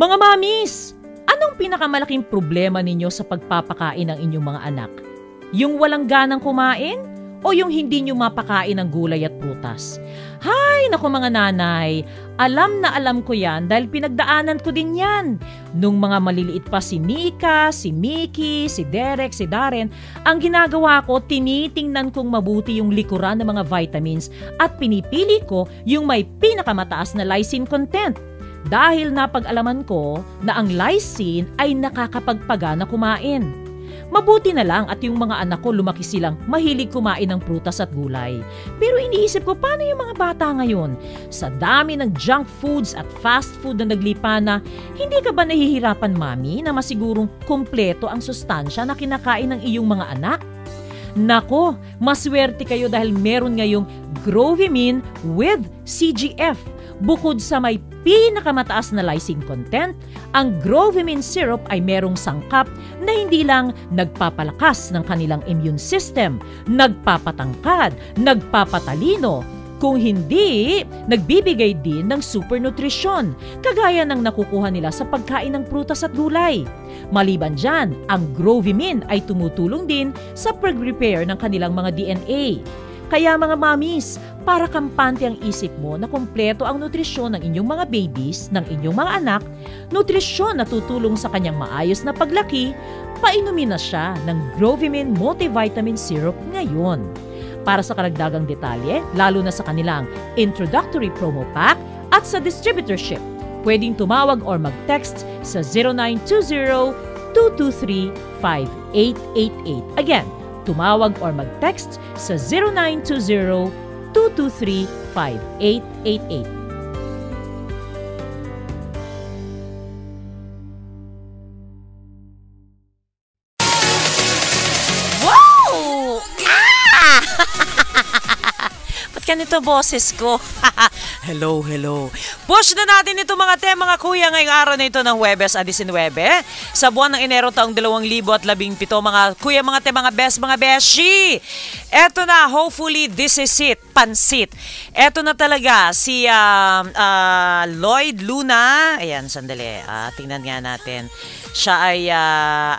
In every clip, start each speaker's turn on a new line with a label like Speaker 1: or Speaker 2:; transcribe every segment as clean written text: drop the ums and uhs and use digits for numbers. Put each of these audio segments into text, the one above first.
Speaker 1: Mga mamis, anong pinakamalaking problema ninyo sa pagpapakain ng inyong mga anak? Yung walang ganang kumain o yung hindi nyo mapakain ng gulay at prutas? Hay, naku mga nanay, alam na alam ko yan dahil pinagdaanan ko din yan. Nung mga maliliit pa si Nika, si Mickey, si Derek, si Darren, ang ginagawa ko, tinitingnan kong mabuti yung likuran ng mga vitamins at pinipili ko yung may pinakamataas na lysine content. Dahil napag-alaman ko na ang lysine ay nakakapagpagana kumain. Mabuti na lang at yung mga anak ko lumaki silang mahilig kumain ng prutas at gulay. Pero iniisip ko, paano yung mga bata ngayon? Sa dami ng junk foods at fast food na naglipana, hindi ka ba nahihirapan, mami, na masigurong kumpleto ang sustansya na kinakain ng iyong mga anak? Nako, maswerte kayo dahil meron ngayong Grovimine with CGF. Bukod sa may pinakamataas na lysine content, ang Grovimine syrup ay merong sangkap na hindi lang nagpapalakas ng kanilang immune system, nagpapatangkad, nagpapatalino, kung hindi, nagbibigay din ng super nutrisyon, kagaya ng nakukuha nila sa pagkain ng prutas at gulay. Maliban dyan, ang Grovimine ay tumutulong din sa pag-repair ng kanilang mga DNA. Kaya mga mamis, para kampante ang isip mo na kumpleto ang nutrisyon ng inyong mga babies, ng inyong mga anak, nutrisyon na tutulong sa kanyang maayos na paglaki, painumin na siya ng Grovimine Multivitamin Syrup ngayon. Para sa karagdagang detalye, lalo na sa kanilang introductory promo pack at sa distributorship, pwedeng tumawag or mag-text sa 0920-223-5888. Again, tumawag or mag-text sa 0920-223-5888.
Speaker 2: Wow! Ba't ganito boses ko? Hello. Push na natin ito mga mga kuya ngayong araw na ito ng Huwebes a 19 sa buwan ng Enero taong 2017 mga kuya, mga best, mga beshi. Eto na, hopefully this is it, pansit. Eto na talaga si Lloyd Luna. Ayan, sandali. Tingnan nga natin. Siya ay,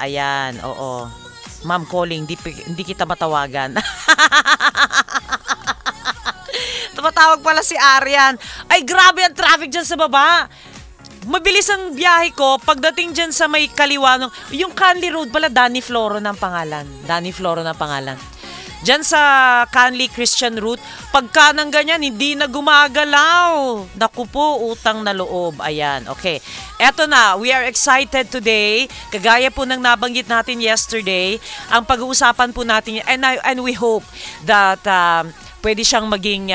Speaker 2: ayan, oo. Ma'am calling, hindi kita matawagan. Tumatawag pala si Arian. Ay, grabe ang traffic dyan sa baba. Mabilis ang biyahe ko. Pagdating dyan sa may kaliwa, yung Canley Road pala, Danny Floro ng pangalan. Dyan sa Canley Christian Route, pagka ng ganyan, hindi na gumagalaw. Naku po, utang na loob. Ayan, okay. Eto na, we are excited today. Kagaya po ng nabanggit natin yesterday, ang pag-uusapan po natin, and we hope that pwede siyang maging,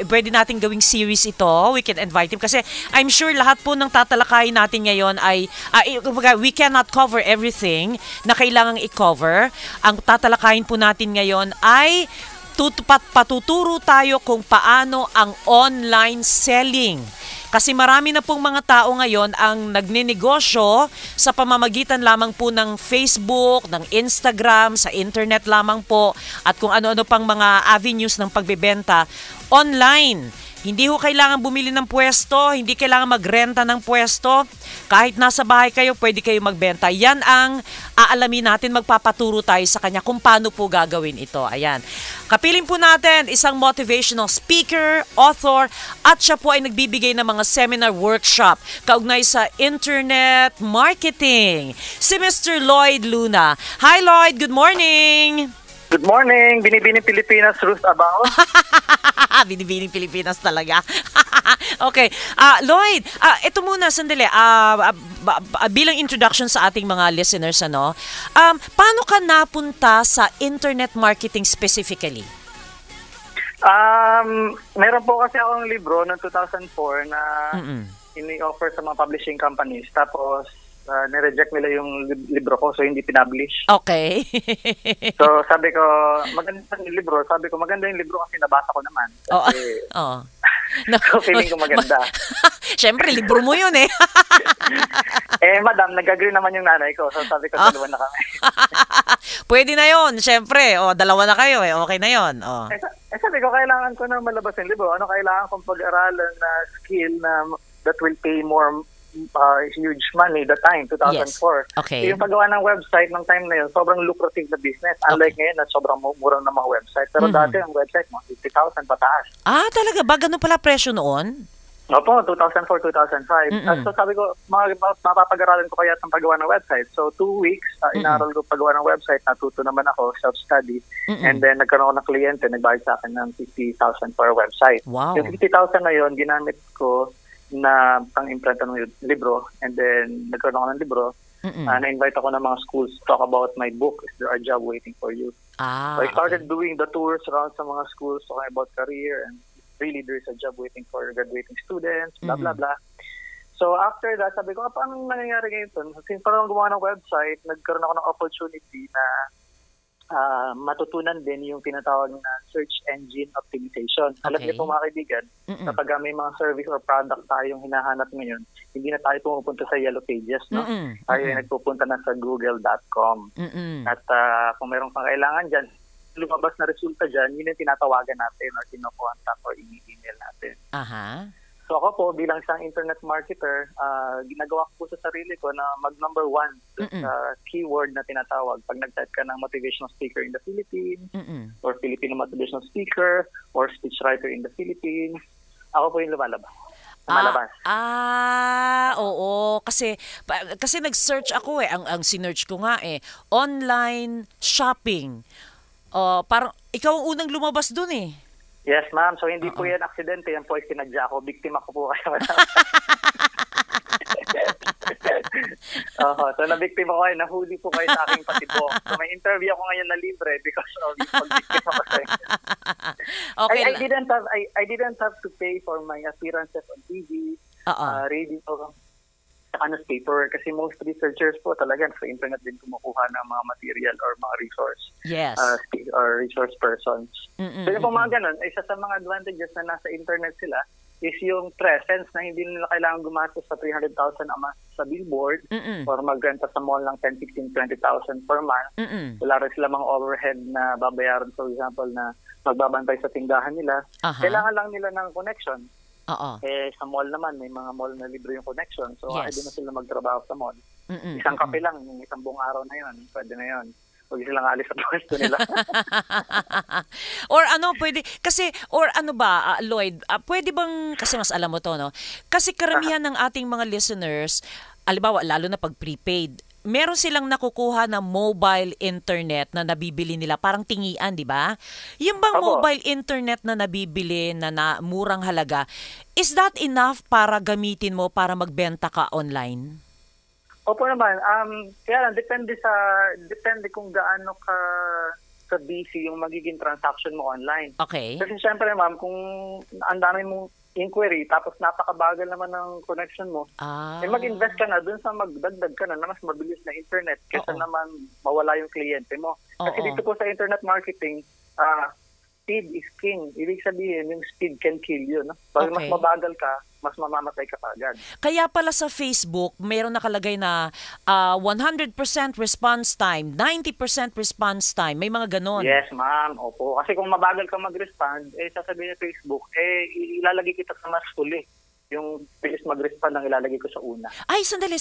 Speaker 2: pwede natin gawing series ito. We can invite him kasi I'm sure lahat po ng tatalakayin natin ngayon ay, we cannot cover everything na kailangang i-cover. Ang tatalakayin po natin ngayon ay patuturo tayo kung paano ang online selling. Kasi marami na pong mga tao ngayon ang nagninegosyo sa pamamagitan lamang po ng Facebook, ng Instagram, sa internet lamang po, at kung ano-ano pang mga avenues ng pagbebenta online. Hindi ho kailangan bumili ng pwesto, hindi kailangan magrenta ng pwesto. Kahit nasa bahay kayo, pwede kayo magbenta. Yan ang aalamin natin, magpapaturo tayo sa kanya kung paano po gagawin ito. Ayan. Kapiling po natin isang motivational speaker, author, at siya po ay nagbibigay ng mga seminar workshop kaugnay sa internet marketing. Si Mr. Lloyd Luna. Hi Lloyd, good morning!
Speaker 3: Good morning, Binibining Pilipinas, Ruth Abao.
Speaker 2: Binibining Pilipinas talaga. Okay. Lloyd, ito muna, sandali. Bilang introduction sa ating mga listeners, paano ka napunta sa internet marketing specifically?
Speaker 3: Meron po kasi akong libro noong 2004 na ini-offer sa mga publishing companies. Tapos, nireject nila yung libro ko, so hindi pinablish.
Speaker 2: Okay.
Speaker 3: So sabi ko, maganda yung libro. Sabi ko, maganda yung libro kasi nabasa ko naman. Kasi, so feeling ko maganda.
Speaker 2: Siyempre, libro mo yun eh.
Speaker 3: Madam, nag-agree naman yung nanay ko. So sabi ko, dalawa na kami.
Speaker 2: Pwede na yun, siyempre. Dalawa na kayo eh. Okay na yun.
Speaker 3: Sabi ko, kailangan ko na malabas yung libro. Ano kailangan kong pag-aralan na skill na that will pay more huge money that time, 2004.
Speaker 2: Yes. Okay.
Speaker 3: So yung paggawa ng website ng time na yun, sobrang lucrative na business. Unlike ngayon na sobrang mura ng mga website. Pero dati ang website mo, 50,000 pataas.
Speaker 2: Talaga ba? Ganun pala presyo noon?
Speaker 3: Opo, 2004, 2005. So sabi ko, mapapag-aralan ko kaya ang paggawa ng website. So 2 weeks, inaral ko paggawa ng website. Natuto naman ako, self-study. And then nagkaroon ako ng kliyente, nagbayad sa akin ng 50,000 per website.
Speaker 2: Wow.
Speaker 3: Yung 50,000 na yun, ginamit ko na pang-imprenta ng libro. And then nagkaroon ako ng libro. Na-invite ako ng mga schools to talk about my book, Is There a Job Waiting for You? So I started doing the tours around sa mga schools talking about career and really there's a job waiting for graduating students, blah, blah, blah. So after that, sabi ko, paano nangyayari ngayon? Since parang gumawa ng website, nagkaroon ako ng opportunity na matutunan din yung tinatawag na search engine optimization. Alam niyo po mga kaibigan, kapag may mga service or product tayong hinahanap ngayon, hindi na tayo pumupunta sa Yellow Pages, no? Tayo ay nagpupunta na sa google.com. At kung mayroong pangkailangan dyan, lumabas na resulta dyan, yun yung tinatawagan natin or kinokontak or i-email natin. So ako po, bilang isang internet marketer, ginagawa ko po sa sarili ko na mag-number 1 sa keyword na tinatawag. Pag nag-type ka ng motivational speaker in the Philippines, or Filipino motivational speaker, or speechwriter in the Philippines, ako po yung lumalabas.
Speaker 2: Oo. Kasi nag-search ako ang sinearch ko nga online shopping. Parang ikaw ang unang lumabas dun
Speaker 3: Yes, ma'am. So, hindi po yan aksidente. Yan po ay sinadya ko. Biktima ko po kayo. So, nabiktima ko kayo. Nahuli po kayo sa aking patibok. So, may interview ako ngayon na libre because of yung pagbiktima ko sa inyo.
Speaker 2: Okay.
Speaker 3: I didn't have to pay for my appearances on TV, radio, newspaper kasi most researchers po talaga sa internet din kumukuha ng mga material or mga resource or resource persons. So yung mga ganun, isa sa mga advantages na nasa internet sila is yung presence na hindi nila kailangan gumastos sa 300,000 sa billboard or magrenta sa mall ng 10, 15, 20,000 per month. Wala rin sila mga overhead na babayaran, for example, na magbabantay sa tindahan nila. Kailangan lang nila ng connection. Sa mall naman, may mga mall na libre yung connection. So, pwede na sila magtrabaho sa mall. Isang kape lang, isang buong araw na yun. Pwede na yun. Huwag silang alis sa pwesto nila.
Speaker 2: Lloyd, pwede bang, kasi mas alam mo to, no? Kasi karamihan ng ating mga listeners, alibawa, lalo na pag prepaid, meron silang nakukuha na mobile internet na nabibili nila, parang tingian, di ba? Yung bang mobile internet na nabibili na murang halaga, is that enough para gamitin mo para magbenta ka online?
Speaker 3: Opo naman. Kaya lang, depende kung gaano ka busy yung magiging transaction mo online.
Speaker 2: Okay.
Speaker 3: Kasi syempre, ma'am, kung ang dami mong inquiry, tapos napakabagal naman ng connection mo, mag-invest ka na dun sa magdagdag ka na mas mabilis na internet kaysa naman mawala yung kliyente mo. Kasi dito po sa internet marketing, speed is king. Ibig sabihin, yung speed can kill you. No? Pag mas mabagal ka, mas mamamatay ka agad.
Speaker 2: Kaya pala sa Facebook, mayroon nakalagay na 100% response time, 90% response time. May mga ganon.
Speaker 3: Yes, ma'am. Opo. Kasi kung mabagal ka mag-respond, sasabihin ng Facebook, ilalagay kita sa mas huli. Yung bilis mag-respond ang ilalagay ko sa una.
Speaker 2: Ay, sandali.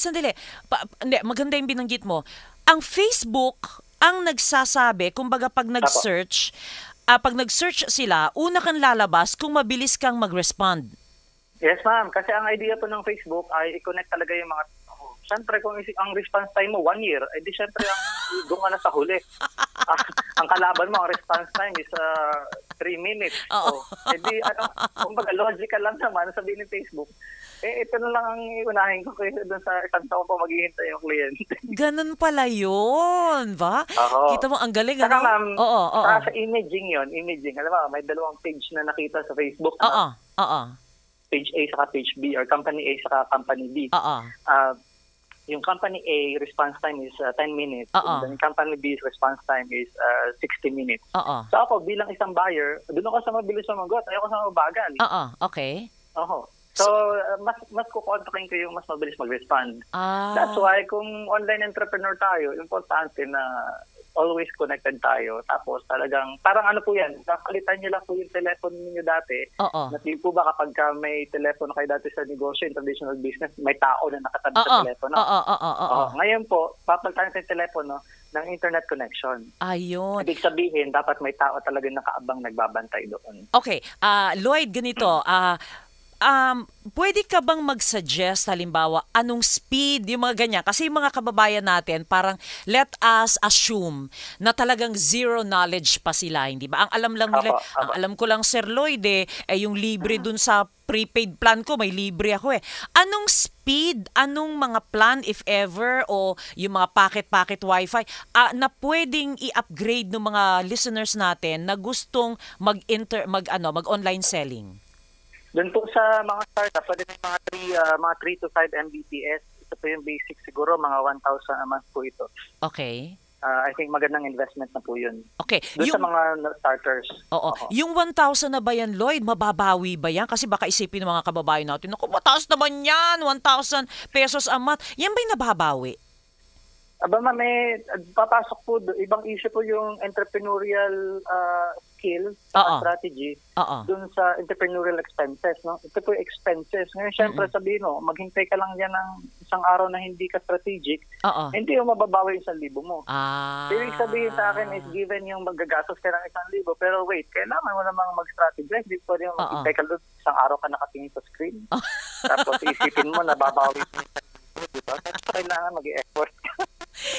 Speaker 2: Maganda yung binanggit mo. Ang Facebook ang nagsasabi, kumbaga pag nag-search, pag nag-search sila, una kang lalabas kung mabilis kang mag-respond.
Speaker 3: Yes, ma'am. Kasi ang idea po ng Facebook ay i-connect talaga yung mga tao. Siyempre, kung ang response time mo 1 year, di siyempre doon ka na sa huli. Ang kalaban mo, ang response time is 3 minutes. Kumbaga logical lang naman, sabihin ng Facebook, ito na lang ang iunahin ko kasi doon sa isang taon pa maghihintay yung kliyente.
Speaker 2: Ganun pala yun, ba? Kita mo, ang galing.
Speaker 3: Saka ma'am, sa imaging yun, alam mo, may 2 page na nakita sa Facebook. Page A saka page B or company A saka company B. Yung company A response time is 10 minutes. And then company B's response time is 60 minutes. So ako bilang isang buyer, doon ako sa mabilis sumagot, ayoko sa mabagal.
Speaker 2: Okay.
Speaker 3: So mas kukontakin ko yung mas mabilis mag-respond. That's why kung online entrepreneur tayo, importante na always connected tayo. Tapos talagang, parang ano po yan, kakalitan nyo lang po yung telepono niyo dati. Natin po ba kapag may telepono kayo dati sa negosyo, in traditional business, may tao na nakatabi sa telepono? Ngayon po, papalitan natin yung telepono ng internet connection.
Speaker 1: Ayun.
Speaker 3: Ibig sabihin, dapat may tao talaga nakaabang nagbabantay doon.
Speaker 1: Okay. Lloyd, ganito. Pwede ka bang mag-suggest, halimbawa, anong speed, yung mga ganyan? Kasi yung mga kababayan natin, parang let us assume na talagang zero knowledge pa sila, hindi ba? Ang alam lang nila, ang alam ko lang, Sir Lloyd, yung libre dun sa prepaid plan ko, may libre ako . Anong speed, anong mga plan, if ever, o yung mga packet wifi, na pwedeng i-upgrade ng mga listeners natin na gustong mag-online selling?
Speaker 3: Doon po sa mga startup, pwede na mga 3 to 5 Mbps. Ito po yung basic siguro, mga 1,000 a month po ito.
Speaker 1: Okay.
Speaker 3: I think magandang investment na po yun.
Speaker 1: Okay.
Speaker 3: Doon sa mga starters.
Speaker 1: Oo. Yung 1,000 na ba yan, Lloyd? Mababawi ba yan? Kasi baka isipin ng mga kababayan natin, naku, mataas naman yan, 1,000 pesos a month. Yan ba yung nababawi?
Speaker 3: Papasok po, ibang issue po yung entrepreneurial skill, strategy, dun sa entrepreneurial expenses. No? Ito po yung expenses. Ngayon, syempre, sabihin mo, maghintay ka lang yan ng isang araw na hindi ka strategic, hindi mo mababawi yung 1,000 mo. Ibig sabihin sa akin is given yung magagastos ka ng 1,000, pero wait, kailangan mo namang mag-strategize. Hindi pwede mo maghintay ka doon, isang araw ka nakatingin sa screen. Tapos isipin mo, nababawi mo yung 1,000, diba? Kailangan mag-i-effort.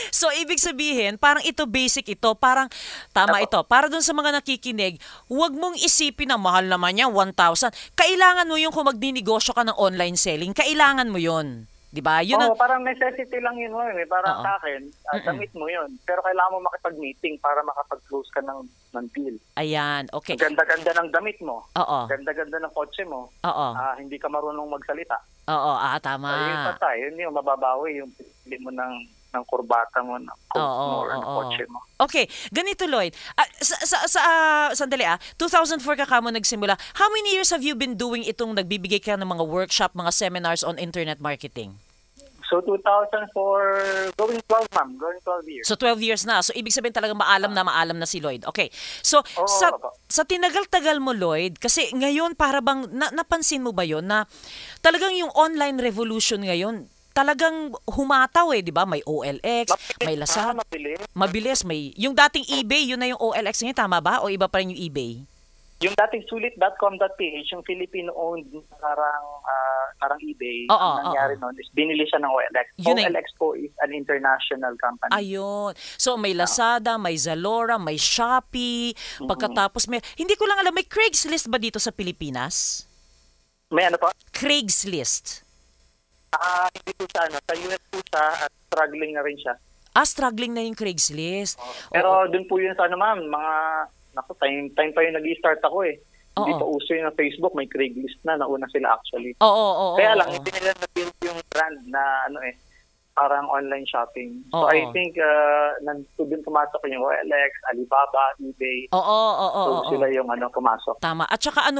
Speaker 1: So, ibig sabihin, parang ito basic ito, parang tama ito. Para dun sa mga nakikinig, huwag mong isipin na mahal naman yan, 1,000. Kailangan mo yung kung magdinegosyo ka ng online selling, kailangan mo yun. Diba?
Speaker 3: Parang necessity lang yun. Parang sa akin, damit mo yun. Pero kailangan mo makipag-meeting para makapag-close ka ng deal.
Speaker 1: Ayan, okay.
Speaker 3: Ganda-ganda ng damit mo. Ganda-ganda ng kotse mo. Hindi ka marunong magsalita.
Speaker 1: Tama.
Speaker 3: Yung patay, hindi mo mababawi yung pili mo ng kurbata mo, ng kotse mo.
Speaker 1: Okay, ganito Lloyd. Sandali 2004 ka mo nagsimula. How many years have you been doing itong nagbibigay ka ng mga workshop, mga seminars on internet marketing?
Speaker 3: So 2004, going 12 years.
Speaker 1: So 12 years na. So ibig sabihin talaga maalam na si Lloyd. Okay. So sa tinagal-tagal mo Lloyd, kasi ngayon para bang napansin mo ba yon na talagang yung online revolution ngayon talagang humataw di ba? May OLX, may Lazada. Mabilis. May yung dating eBay, yun na yung OLX ngayon, tama ba? O iba pa rin yung eBay?
Speaker 3: Yung dating sulit.com.ph, yung Filipino-owned parang eBay, ang nangyari nun is binili siya ng OLX. OLX po is an international company.
Speaker 1: Ayun. So may Lazada, may Zalora, may Shopee, pagkatapos hindi ko lang alam, may Craigslist ba dito sa Pilipinas?
Speaker 3: May ano po?
Speaker 1: Craigslist.
Speaker 3: Hindi po siya, sa US po siya at struggling na rin siya.
Speaker 1: Struggling na yung Craigslist.
Speaker 3: Pero dun po yun sa ma'am, time pa yung nag-i-start ako Hindi pa uso yung Facebook, may Craigslist na, nauna sila actually. Kaya lang, hindi nila na-build yung brand na parang online shopping. So I think dun pumasok yung OLX, Alibaba, eBay. So sila yung pumasok.
Speaker 1: Tama. At saka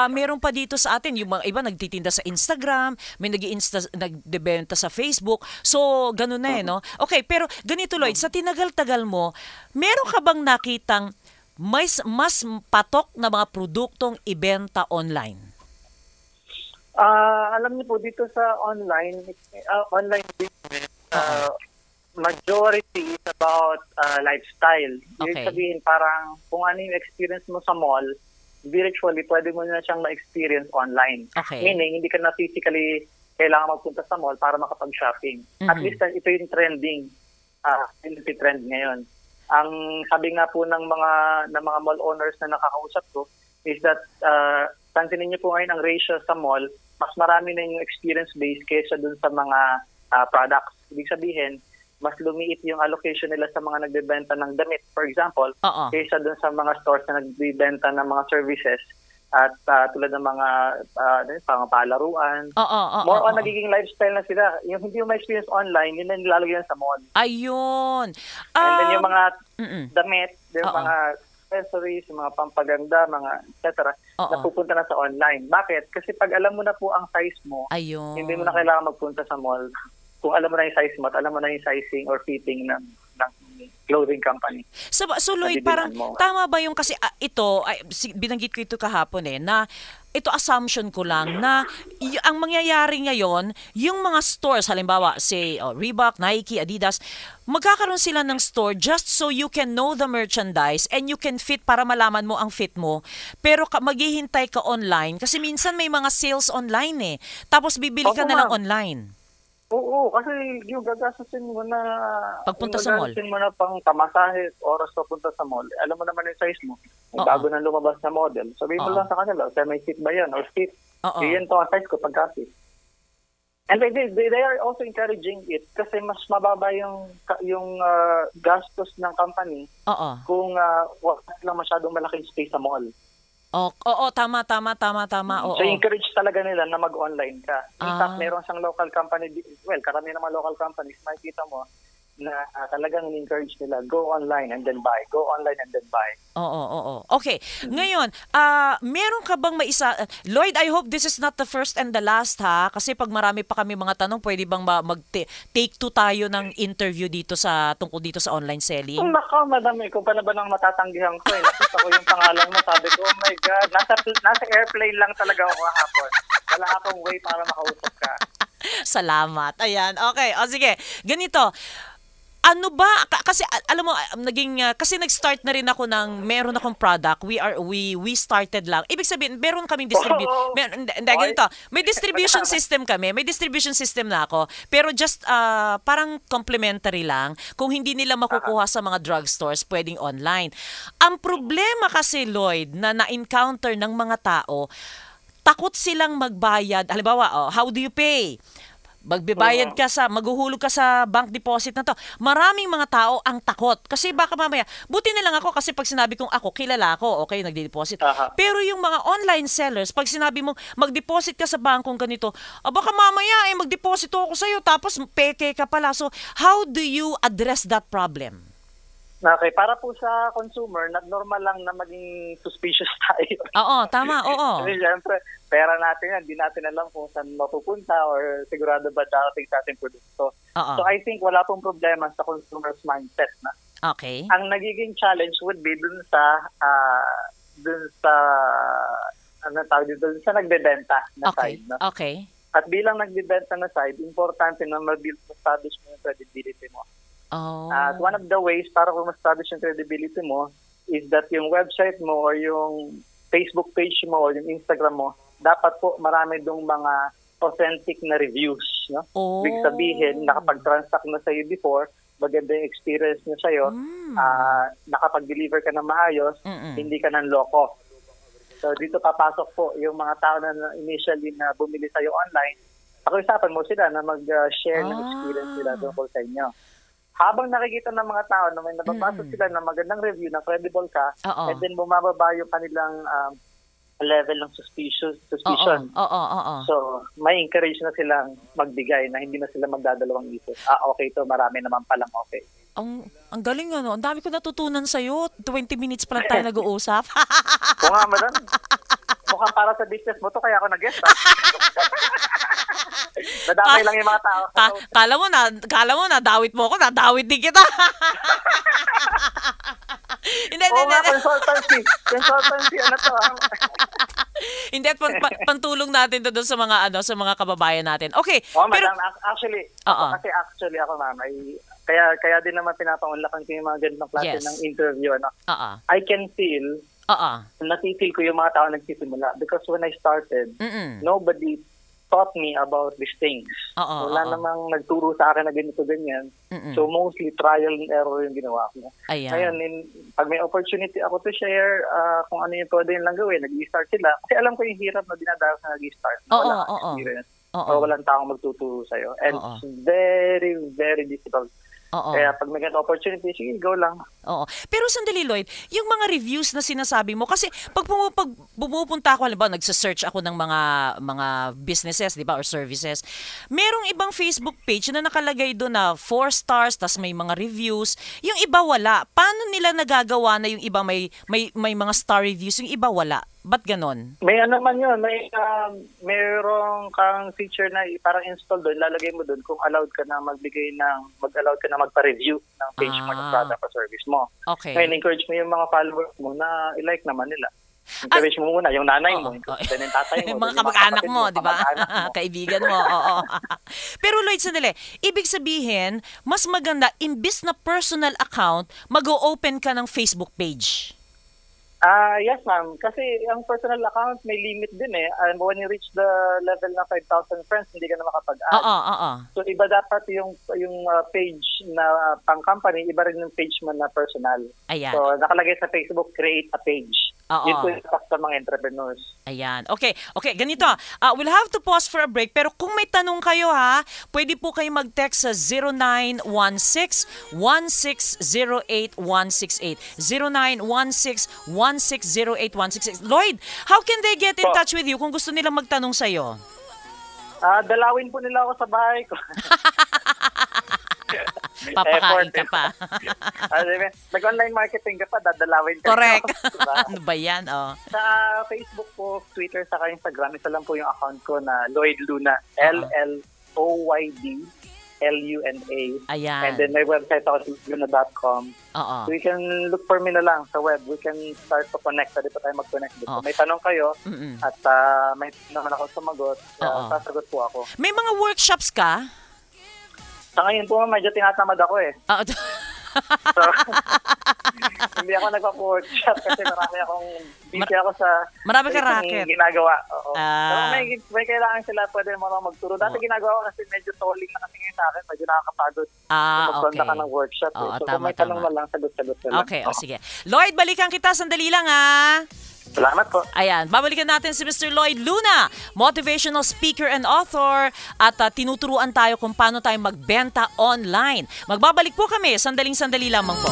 Speaker 1: meron pa dito sa atin, yung mga iba nagtitinda sa Instagram, may nagdebenta sa Facebook. So ganun na no? Okay, pero ganito Lloyd, sa tinagal-tagal mo, meron ka bang nakitang mas patok na mga produktong ibenta online?
Speaker 3: Alam niyo po dito sa online business, majority is about lifestyle. Ibig sabihin parang kung ano yung experience mo sa mall, virtually pwede mo na siyang ma-experience online. Meaning, hindi ka na physically kailangan magpunta sa mall para makapag-shopping. At least ito yung trending, trend ngayon. Ang sabi nga po ng mga mall owners na nakakausap ko is that pansinin niyo po ngayon ang ratio sa mall, mas marami na yung experience base kaysa dun sa mga products. Ibig sabihin, mas lumiit yung allocation nila sa mga nagbebenta ng damit, for example, kaysa dun sa mga stores na nagbebenta ng mga services at tulad ng mga pangapalaruan. More on nagiging lifestyle na sila. Yung hindi mo ma-experience online, yun na nilalagay sa mall.
Speaker 1: Ayun.
Speaker 3: And then yung mga damit, yung mga accessories, mga pampaganda, mga etc. Napupunta na sa online. Bakit? Kasi pag alam mo na po ang size mo, hindi mo na kailangan magpunta sa mall. Kung alam mo na yung size mo at alam mo na yung sizing or fitting ng clothing company.
Speaker 2: So Lloyd, parang tama ba yung kasi binanggit ko ito kahapon na ito assumption ko lang na ang mangyayari ngayon, yung mga stores, halimbawa, say, Reebok, Nike, Adidas, magkakaroon sila ng store just so you can know the merchandise and you can fit para malaman mo ang fit mo. Pero maghihintay ka online kasi minsan may mga sales online Tapos bibili ka na lang online.
Speaker 3: Oo, kasi yung gagastusin mo na
Speaker 2: pagpunta sa mall.
Speaker 3: Gagastusin mo na pang pamasahe, oras papunta sa mall. Alam mo naman yung size mo. Bago na lumabas na model. Sabihin mo lang sa kanila, may fit ba yan? Or fit. Yan to ang size ko pagka-fit. And they are also encouraging it kasi mas mababa yung gastos ng company kung wala lang masyadong malaking space sa mall.
Speaker 2: Tama.
Speaker 3: So, encourage talaga nila na mag-online ka. In fact, meron siyang local company, karamihan naman local companies, makikita mo na talagang encourage nila, go online and then buy. Go online and then buy.
Speaker 2: Okay. Ngayon, meron ka bang Lloyd, I hope this is not the first and the last kasi pag marami pa kami mga tanong, pwede bang mag-take 2 tayo ng interview tungkol dito sa online selling?
Speaker 3: Nako, madami. Kung pa na ba nang matatanggihan ko nakita ko yung pangalan mo, sabi ko, oh my God, nasa airplane lang talaga ako kahapon. Wala akong way para makausap ka.
Speaker 2: Salamat. Ayan. Okay. Sige. Ganito. Ano ba kasi alam mo kasi nag-start na rin ako meron akong product. We started lang. Ibig sabihin meron kaming ganito. May distribution system kami. May distribution system na ako. Pero just parang complimentary lang. Kung hindi nila makukuha sa mga drugstores, pwedeng online. Ang problema kasi, Lloyd, na-encounter ng mga tao, takot silang magbayad. Halimbawa, how do you pay? Magbibayad ka maghuhulog ka sa bank deposit na to. Maraming mga tao ang takot. Kasi baka mamaya, buti na lang ako kasi pag sinabi kong kilala ako, okay, nagde-deposit. Pero yung mga online sellers, pag sinabi mo, mag-deposit ka sa bankong ganito, baka mamaya mag-deposito ako sa'yo, tapos peke ka pala. So, how do you address that problem?
Speaker 3: Okay, para po sa consumer, normal lang na maging suspicious tayo.
Speaker 2: Tama.
Speaker 3: Kasi siyempre, pera natin yan, di natin alam kung saan mapupunta or sigurado ba darating sa ating produkto. So I think wala pong problema sa consumer's mindset na.
Speaker 2: Okay.
Speaker 3: Ang nagiging challenge would be dun sa nagbebenta na side. No?
Speaker 2: Okay.
Speaker 3: At bilang nagbebenta na side, importante na ma-establish mo yung credibility mo. At one of the ways para kung ma-establish yung credibility mo is that yung website mo or yung Facebook page mo or yung Instagram mo, dapat po marami dong mga authentic na reviews. No? Ibig sabihin, nakapag-transact na sa'yo before, maganda yung experience niya sa'yo, nakapag-deliver ka na maayos, hindi ka nang loko. So dito papasok po yung mga tao na initially na bumili sa'yo online, pakiusapan mo sila na mag-share ng experience nila tungkol sa inyo. Habang nakikita ng mga tao na may nababasa sila ng magandang review, na credible ka, and then bumababa yung kanilang level ng suspicion. So, may encourage na silang magbigay na hindi na sila magdadalawang isip. Okay to, marami naman palang okay.
Speaker 2: Ang galing Ang dami ko natutunan sa'yo. 20 minutes pa lang tayo nag-uusap.
Speaker 3: Oo nga, madam. Mukhang para sa business mo to, kaya ako nag-guest. Nadamay lang yung mga tao.
Speaker 2: Kala mo na, dawit mo ako, nadawit din kita.
Speaker 3: Consultancy. To?
Speaker 2: Hindi, pantulong natin to doon sa mga kababayan natin. Okay.
Speaker 3: Pero actually, kasi ako, ma'am, kaya din naman pinapangunlakan ko yung mga ganitong klase ng interview. I can feel, natifeel ko yung mga tao nagsisimula because when I started, nobody taught me about these things. Wala namang nagturo sa akin na ganito-ganyan. So mostly trial and error yung ginawa ko. Ngayon, pag may opportunity ako to share kung ano yung pwede lang gawin, nag-i-start sila. Kasi alam ko yung hirap na dinadaras na nag-i-start. Wala kang experience. O walang taong magtuturo sa'yo. And it's very, very difficult. Kaya pag may ganito opportunity, sige, go lang.
Speaker 2: Pero sandali, Lloyd, yung mga reviews na sinasabi mo, kasi pag bumupunta ako, halimbawa, nagsa-search ako ng mga businesses, di ba, or services, merong ibang Facebook page na nakalagay doon na 4 stars, tas may mga reviews. Yung iba wala. Paano nila nagagawa na yung iba may mga star reviews, yung iba wala? Ba't ganon?
Speaker 3: May ano man yun, mayroong kang feature na parang install doon, lalagay mo doon kung allowed ka na mag-allowed ka na magpa-review ng page mo ng product o service mo.
Speaker 2: Okay.
Speaker 3: Ngayon, encourage mo yung mga followers mo na i-like naman nila. Encourage mo muna yung nanay mo, yung tatay mo,
Speaker 2: mga kamag-anak mo, di ba? Kaibigan mo, oo. Pero Lloyd, sandali, ibig sabihin, mas maganda, imbis na personal account, mag-o-open ka ng Facebook page.
Speaker 3: Yes, ma'am. Kasi ang personal account may limit din eh. When you reach the level na 5,000 friends, hindi ka na makapag-add. So iba dapat yung page na pang-company, iba rin yung page mo na personal.
Speaker 2: Ayan.
Speaker 3: So nakalagay sa Facebook, create a page. Yun po yung sa mga entrepreneurs.
Speaker 2: Ayan. Okay, ganito. We'll have to pause for a break. Pero kung may tanong kayo ha, pwede po kayo mag-text sa 0916-1608-168. 0916-1608-168. Lloyd, how can they get in touch with you kung gusto nilang magtanong sa'yo?
Speaker 3: Dalawin po nila ako sa bahay ko.
Speaker 2: Papakain ka pa.
Speaker 3: Nag-online marketing ka pa, dadalawin ka.
Speaker 2: Correct. Ano ba yan?
Speaker 3: Sa Facebook po, Twitter, saka Instagram, isa lang po yung account ko na Lloyd Luna. LLOYD LUNA.
Speaker 2: Ayan.
Speaker 3: And then may website ako, luna.com. So you can look for me na lang sa web. We can start to connect. Pwede pa tayo mag-connect dito. May tanong kayo at may naman ako sumagot. Sasagot po ako.
Speaker 2: May mga workshops ka?
Speaker 3: Sa ngayon po, medyo tinatamad ako eh. So, hindi ako nagpa-workshop kasi busy ako sa
Speaker 2: marami ka racket
Speaker 3: ginagawa. Pero may kailangan sila, pwede marang magturo. Dati ginagawa ko kasi medyo tolling na kasi ngayon sa akin, medyo nakakapagod. Magpunta ka ng workshop. So kung may tanong mo lang, sagot-sagot lang.
Speaker 2: Okay, sige. Lloyd, balikan kita, sandali lang
Speaker 3: Salamat po.
Speaker 2: Ayan, babalikan natin si Mr. Lloyd Luna, motivational speaker and author, at tinuturuan tayo kung paano tayo magbenta online. Magbabalik po kami, sandaling-sandali lamang po.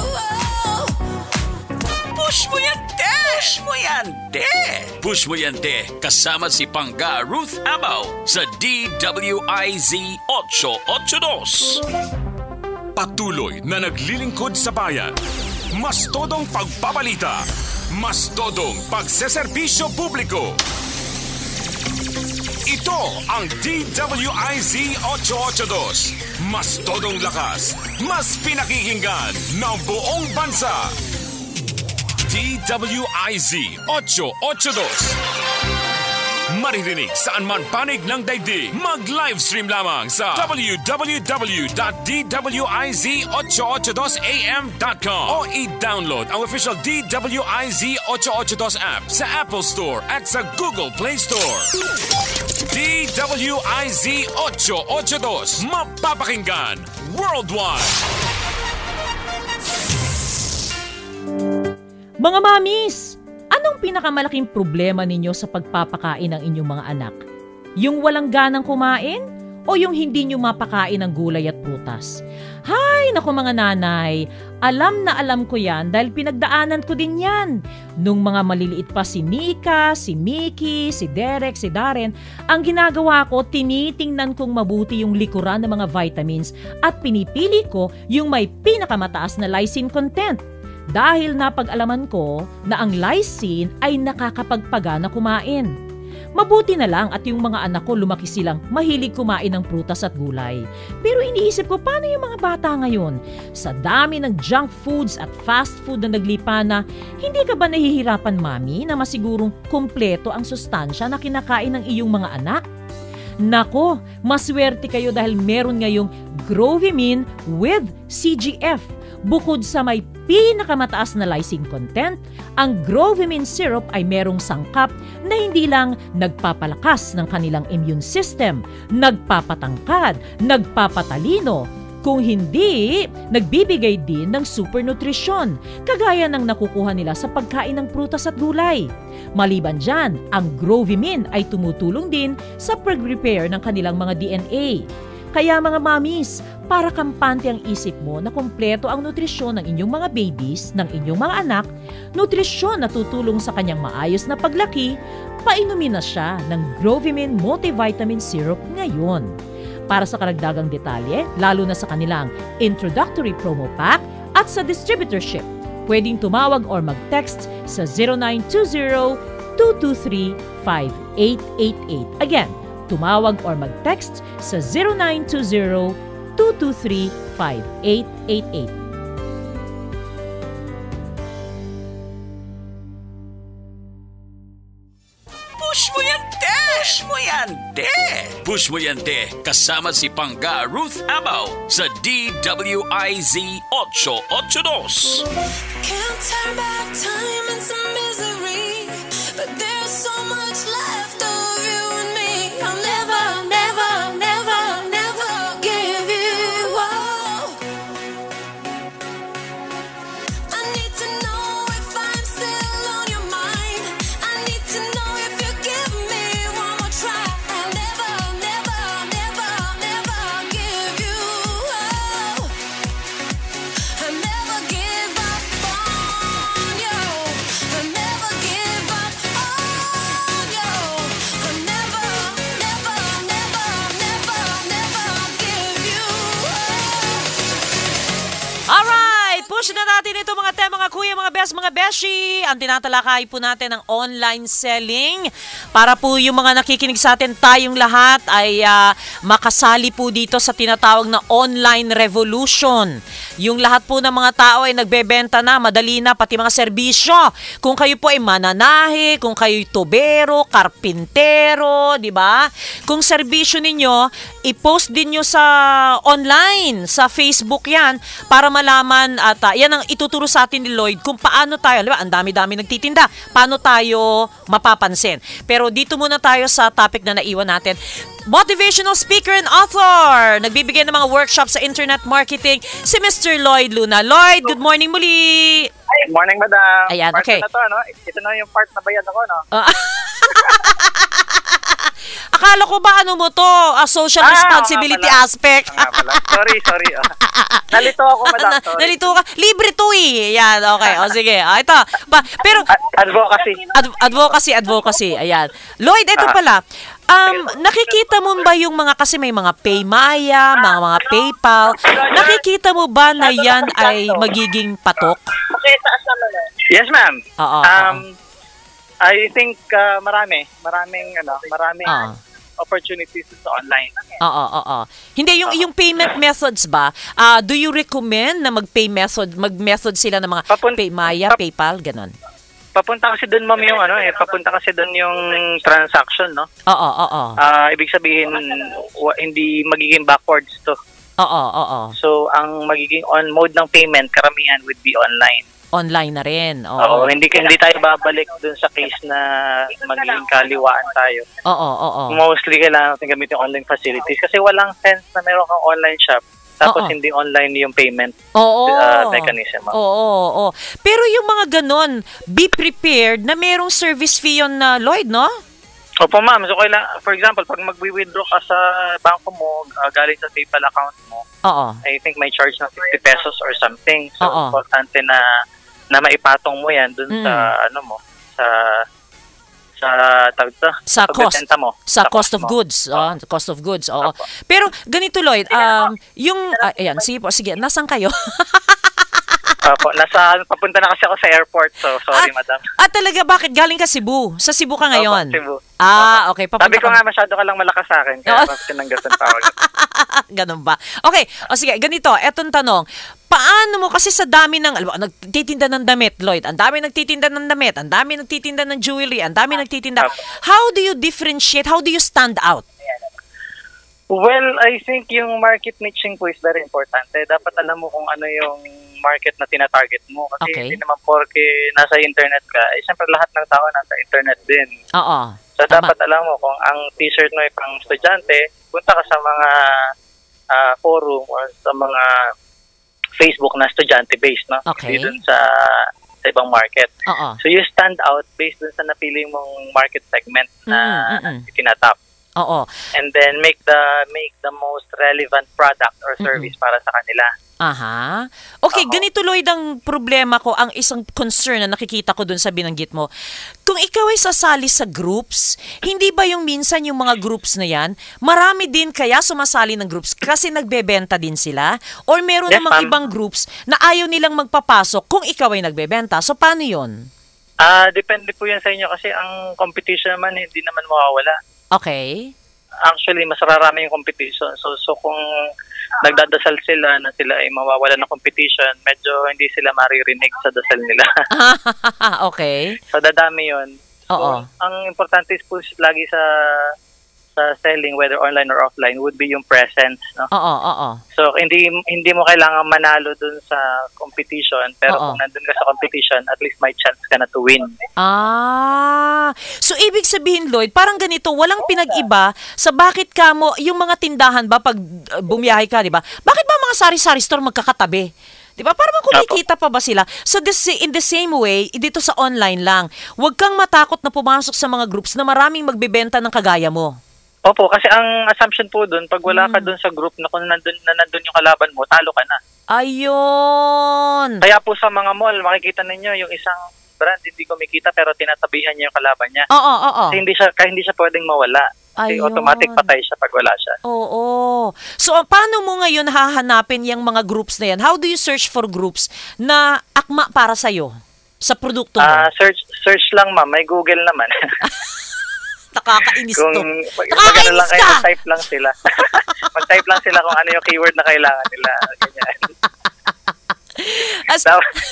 Speaker 4: Push mo yan, te! Push mo yan, te! Push mo yan, te! Kasama si Pangga Ruth Abaw sa DWIZ 882. Patuloy na naglilingkod sa bayan. Mas todong pagbabalita. Mas todong pagseserbisyo publiko. Ito ang DWIZ 882. Mas todong lakas. Mas pinakikinggan ng buong bansa. DWIZ 882. Maririnig saan man panig ng daigdig. Mag-livestream lamang sa www.dwiz882am.com o i-download ang official DWIZ 882 app sa Apple Store at sa Google Play Store. DWIZ 882. Mapapakinggan worldwide.
Speaker 1: Mga mamis, anong pinakamalaking problema ninyo sa pagpapakain ng inyong mga anak? Yung walang ganang kumain o yung hindi nyo mapakain ng gulay at prutas? Hay, naku mga nanay, alam na alam ko yan dahil pinagdaanan ko din yan. Nung mga maliliit pa si Nika, si Mickey, si Derek, si Darren, ang ginagawa ko, tinitingnan kong mabuti yung likuran ng mga vitamins at pinipili ko yung may pinakamataas na lysine content. Dahil napag-alaman ko na ang lysine ay nakakapagpagana kumain. Mabuti na lang at yung mga anak ko lumaki silang mahilig kumain ng prutas at gulay. Pero iniisip ko, paano yung mga bata ngayon? Sa dami ng junk foods at fast food na naglipana, hindi ka ba nahihirapan, mami, na masigurong kumpleto ang sustansya na kinakain ng iyong mga anak? Nako, maswerte kayo dahil meron ngayong Grovimine with CGF. Bukod sa may pinakamataas na lysine content, ang Grovimine syrup ay merong sangkap na hindi lang nagpapalakas ng kanilang immune system, nagpapatangkad, nagpapatalino, kung hindi, nagbibigay din ng super nutrisyon, kagaya ng nakukuha nila sa pagkain ng prutas at gulay. Maliban dyan, ang Grovimine ay tumutulong din sa pag-repair ng kanilang mga DNA. Kaya mga mamis, para kampante ang isip mo na kumpleto ang nutrisyon ng inyong mga babies, ng inyong mga anak, nutrisyon na tutulong sa kanyang maayos na paglaki, painumin na siya ng Grovimine Multivitamin Syrup ngayon. Para sa karagdagang detalye, lalo na sa kanilang introductory promo pack at sa distributorship, pwedeng tumawag or mag-text sa 0920-223-5888. Again, tumawag or mag-text sa 0920-223-5888.
Speaker 4: Push mo yan, te! Push mo yan, te! Push mo yan, te! Kasama si Pangga Ruth Abaw sa DWIZ 882.
Speaker 5: Can't turn back time into misery, but there's so much left of you and me. I'll never, never, never, never give you up. I need to know if I'm still on your mind. I need to know if you give me one more try. I'll never, never, never, never give you up. I'll never give up on you. I'll never give up on you. I'll never, never, never, never, never give you up.
Speaker 2: Alright, push na natin ito mga te, mga kuya, mga best, mga beshi. Ang tinatalakay po natin ng online selling. Para po yung mga nakikinig sa atin, tayong lahat ay makasali po dito sa tinatawag na online revolution. Yung lahat po ng mga tao ay nagbebenta na, madali na, pati mga serbisyo. Kung kayo po ay mananahi, kung kayo'y tubero, karpintero, di ba? Kung serbisyo ninyo, i-post din nyo sa online, sa Facebook yan, para malaman at yan ang ituturo sa atin ni Lloyd kung paano tayo, di ba? Ang dami-dami nagtitinda. Paano tayo mapapansin? Pero dito muna tayo sa topic na naiwan natin. Motivational speaker and author. Nagbibigay ng mga workshop sa internet marketing si Mr. Lloyd Luna. Lloyd, good morning muli.
Speaker 3: Good morning, madam.
Speaker 2: Ayan,
Speaker 3: part
Speaker 2: okay.
Speaker 3: Na to, no? Ito na yung part na bayad ako, no?
Speaker 2: Akala ko ba ano mo to? Social responsibility aspect.
Speaker 3: Sorry. Nalito ako, madam. Sorry.
Speaker 2: Nalito ka. Libre to eh. Ayan, okay. O sige. Ito. Pero advocacy. Ayan. Lloyd, ito pala. Nakikita mo ba yung mga, kasi may mga Paymaya, mga PayPal, nakikita mo ba na yan ay magiging patok?
Speaker 3: Yes, ma'am.
Speaker 2: Oo.
Speaker 3: I think maraming opportunities sa online.
Speaker 2: Oo. Hindi, yung payment methods ba, do you recommend na mag-method sila ng mga Paymaya, PayPal, ganon?
Speaker 3: Papunta kasi doon, ma'am, yung yung transaction, no?
Speaker 2: Oo.
Speaker 3: Ibig sabihin, hindi magiging backwards to.
Speaker 2: Oo.
Speaker 3: So, ang magiging on mode ng payment, karamihan would be online.
Speaker 2: Online na rin.
Speaker 3: Oo, hindi tayo babalik dun sa case na magiging kaliwaan tayo.
Speaker 2: Oo.
Speaker 3: Mostly kailangan natin gamitin online facilities kasi walang sense na meron kang online shop tapos hindi online yung payment mechanism.
Speaker 2: Oo. Pero yung mga ganon, be prepared na merong service fee yun na Lloyd, no?
Speaker 3: Opo, ma'am. So, for example, pag mag-withdraw ka sa banko mo, galing sa PayPal account mo, I think may charge ng 50 pesos or something. So, importante na maipatong mo yan dun sa
Speaker 2: cost of goods. Cost of goods. Oo. Pero ganito, Lloyd, ayan, sige, nasan kayo?
Speaker 3: Papunta na kasi ako sa airport, so sorry, madam.
Speaker 2: Talaga, bakit? Galing ka Cebu? Sa Cebu ka ngayon?
Speaker 3: Cebu.
Speaker 2: Okay.
Speaker 3: Sabi ko nga, masyado ka lang malakas sa akin, kaya tinanggasan tawag.
Speaker 2: Ganun ba? Okay, sige, ganito, etong tanong. Paano mo, kasi sa dami nagtitinda ng damit, Lloyd, ang dami nagtitinda ng damit, ang dami nagtitinda ng jewelry, ang dami nagtitinda. How do you differentiate? How do you stand out?
Speaker 3: Well, I think yung market niching po is very importante. Dapat alam mo kung ano yung market na tinatarget mo. Kasi hindi naman porke nasa internet ka, siyempre lahat ng tao nasa internet din.
Speaker 2: Oo.
Speaker 3: So, dapat alam mo kung ang t-shirt mo ay pang estudyante, punta ka sa mga forum or sa mga Facebook na estudyante-based, no?
Speaker 2: Okay.
Speaker 3: Dun sa ibang market. So, you stand out based dun sa napili mong market segment na tinatap.
Speaker 2: Oo.
Speaker 3: And then make the most relevant product or service para sa kanila.
Speaker 2: Okay, ganito, Lloyd, ang problema ko, ang isang concern na nakikita ko dun sa binanggit mo. Kung ikaw ay sasali sa groups, hindi ba yung minsan yung mga groups na yan, marami din kaya sumasali ng groups kasi nagbebenta din sila? Or meron namang ibang groups na ayaw nilang magpapasok kung ikaw ay nagbebenta? So, paano yun?
Speaker 3: Depende po yan sa inyo kasi ang competition naman hindi naman mawawala.
Speaker 2: Okay.
Speaker 3: Actually, mas rarami yung competition. So kung nagdadasal sila na sila ay mawawala ng competition, medyo hindi sila maririnig sa dasal nila.
Speaker 2: Okay.
Speaker 3: So dadami yun.
Speaker 2: Oo.
Speaker 3: So, ang importante is po lagi sa selling, whether online or offline, would be yung presence, no?
Speaker 2: Oo.
Speaker 3: So hindi mo kailangan manalo dun sa competition, pero kung nandun ka sa competition, at least may chance ka na to win.
Speaker 2: So ibig sabihin, Lloyd, parang ganito, walang pinag-iba sa bakit ka mo, yung mga tindahan ba, pag bumiyahe ka, di ba? Bakit ba mga sari-sari store magkakatabi? Di ba? Para bang kumikita pa ba sila? So in the same way, dito sa online lang, huwag kang matakot na pumasok sa mga groups na maraming magbebenta ng kagaya mo.
Speaker 3: Opo, kasi ang assumption po dun, pag wala ka dun sa group na kung nandun yung kalaban mo, talo ka na.
Speaker 2: Ayun!
Speaker 3: Kaya po sa mga mall, makikita ninyo yung isang brand hindi kumikita pero tinatabihan niya yung kalaban niya.
Speaker 2: Oo.
Speaker 3: Kasi hindi siya pwedeng mawala. Kasi
Speaker 2: Ayun.
Speaker 3: automatic patay siya pag wala siya.
Speaker 2: Oo. So, paano mo ngayon hahanapin yung mga groups na yan? How do you search for groups na akma para sa'yo sa produkto mo?
Speaker 3: Search lang, ma'am. May Google naman.
Speaker 2: Nakakainis to.
Speaker 3: Nakakainis lang kayo, mag-type lang sila. Mag-type lang sila kung ano yung keyword na kailangan nila. Ganyan.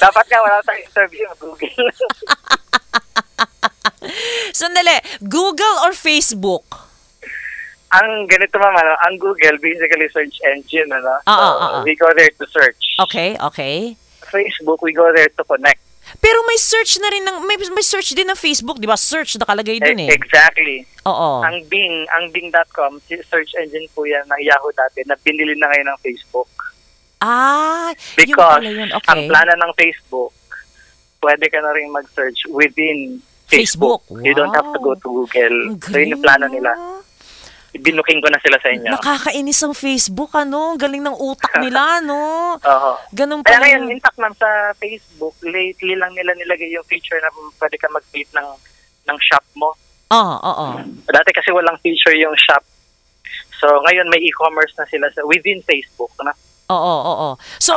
Speaker 3: Dapat nga wala tayong interview sa Google.
Speaker 2: Sandali, Google or Facebook?
Speaker 3: Ang ganito, ma'am, ang Google, basically search engine. We go there to search.
Speaker 2: Okay.
Speaker 3: Facebook, we go there to connect.
Speaker 2: Pero may search na rin may search din ng Facebook, 'di ba? Search nakalagay dun eh.
Speaker 3: Exactly.
Speaker 2: Oo.
Speaker 3: Ang Bing.com, search engine po 'yan ng Yahoo dati na binili na ngayon ng Facebook. Because
Speaker 2: yun. Okay.
Speaker 3: ang plano ng Facebook, pwede ka na rin mag-search within Facebook.
Speaker 2: Wow.
Speaker 3: You don't have to go to Google. So yun yung plano nila. Binuking ko na sila sa inyo.
Speaker 2: Nakakainis ang Facebook, Ang galing ng utak nila,
Speaker 3: Oo.
Speaker 2: Ganun pa.
Speaker 3: Kaya ngayon, in fact, ma'am, sa Facebook, lately lang nila nilagay yung feature na pwede ka mag-create ng shop mo.
Speaker 2: Oo.
Speaker 3: Dati kasi walang feature yung shop. So, ngayon may e-commerce na sila within Facebook, na?
Speaker 2: Oo. So,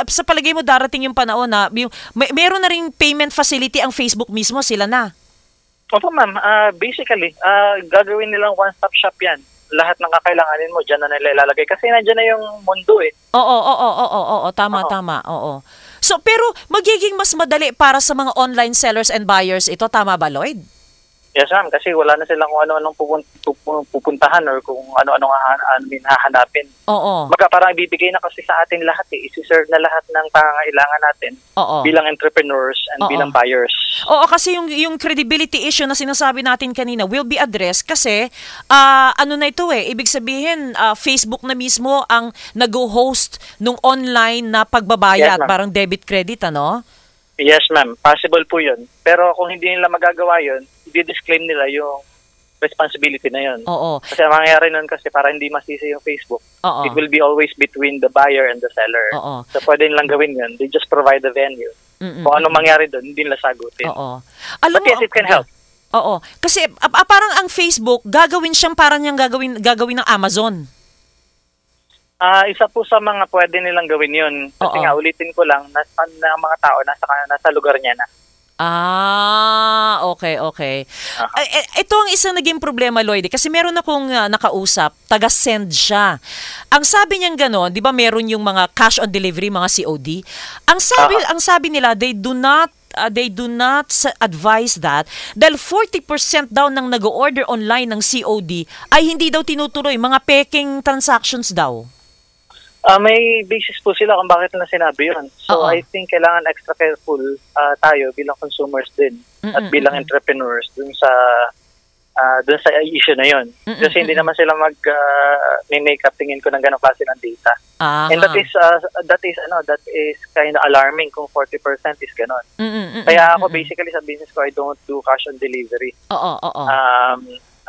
Speaker 2: sa palagay mo, darating yung panahon na meron na rin payment facility ang Facebook mismo, sila na.
Speaker 3: Opo, ma'am. Basically, gagawin nilang one-stop shop yan. Lahat ng kakailanganin mo, dyan na nila ilalagay. Kasi nandiyan na yung mundo eh.
Speaker 2: Oo. Tama. Oo. So, pero magiging mas madali para sa mga online sellers and buyers ito. Tama ba, Lloyd?
Speaker 3: Yes, ma'am. Kasi wala na silang kung ano-anong pupuntahan or kung ano-anong hahanapin.
Speaker 2: Oo.
Speaker 3: Parang ibibigay na kasi sa atin lahat eh. Isi-serve na lahat ng pangangailangan natin bilang entrepreneurs and bilang buyers.
Speaker 2: Oo, kasi yung credibility issue na sinasabi natin kanina will be addressed kasi ibig sabihin Facebook na mismo ang nag-host nung online na pagbabayad,
Speaker 3: Yes,
Speaker 2: parang debit credit,
Speaker 3: Yes, ma'am. Possible po yun. Pero kung hindi nila magagawa yun, i-disclaim nila yung responsibility na yun.
Speaker 2: Oo.
Speaker 3: Kasi ang mangyayari nun kasi para hindi masisi yung Facebook, it will be always between the buyer and the seller.
Speaker 2: Oo.
Speaker 3: So pwede nilang gawin yun. They just provide the venue. Kung ano mangyari doon, hindi nila sagutin.
Speaker 2: Oo.
Speaker 3: But yes, it can help.
Speaker 2: Oo. Kasi parang ang Facebook, gagawin siyang parang niyang gagawin ng Amazon.
Speaker 3: Isa po sa mga pwede nilang gawin yun. Kasi nga, ulitin ko lang, na mga tao nasa lugar niya na.
Speaker 2: Okay. Ito ang isang naging problema, Lloyd, kasi meron akong nakausap, taga-send siya. Ang sabi niyang gano'n, 'di ba meron yung mga cash on delivery, mga COD. Ang sabi nila, they do not advise that dahil 40% daw ng nag-order online ng COD ay hindi daw tinutuloy, mga peking transactions daw.
Speaker 3: May basis po sila kung bakit na sinabi yun. So, I think kailangan extra careful tayo bilang consumers din at bilang entrepreneurs dun sa issue na yun. Kasi hindi naman sila may-make up tingin ko ng ganong klase ng data. And that is kind of alarming kung 40% is ganon. Kaya ako basically sa business ko, I don't do cash on delivery.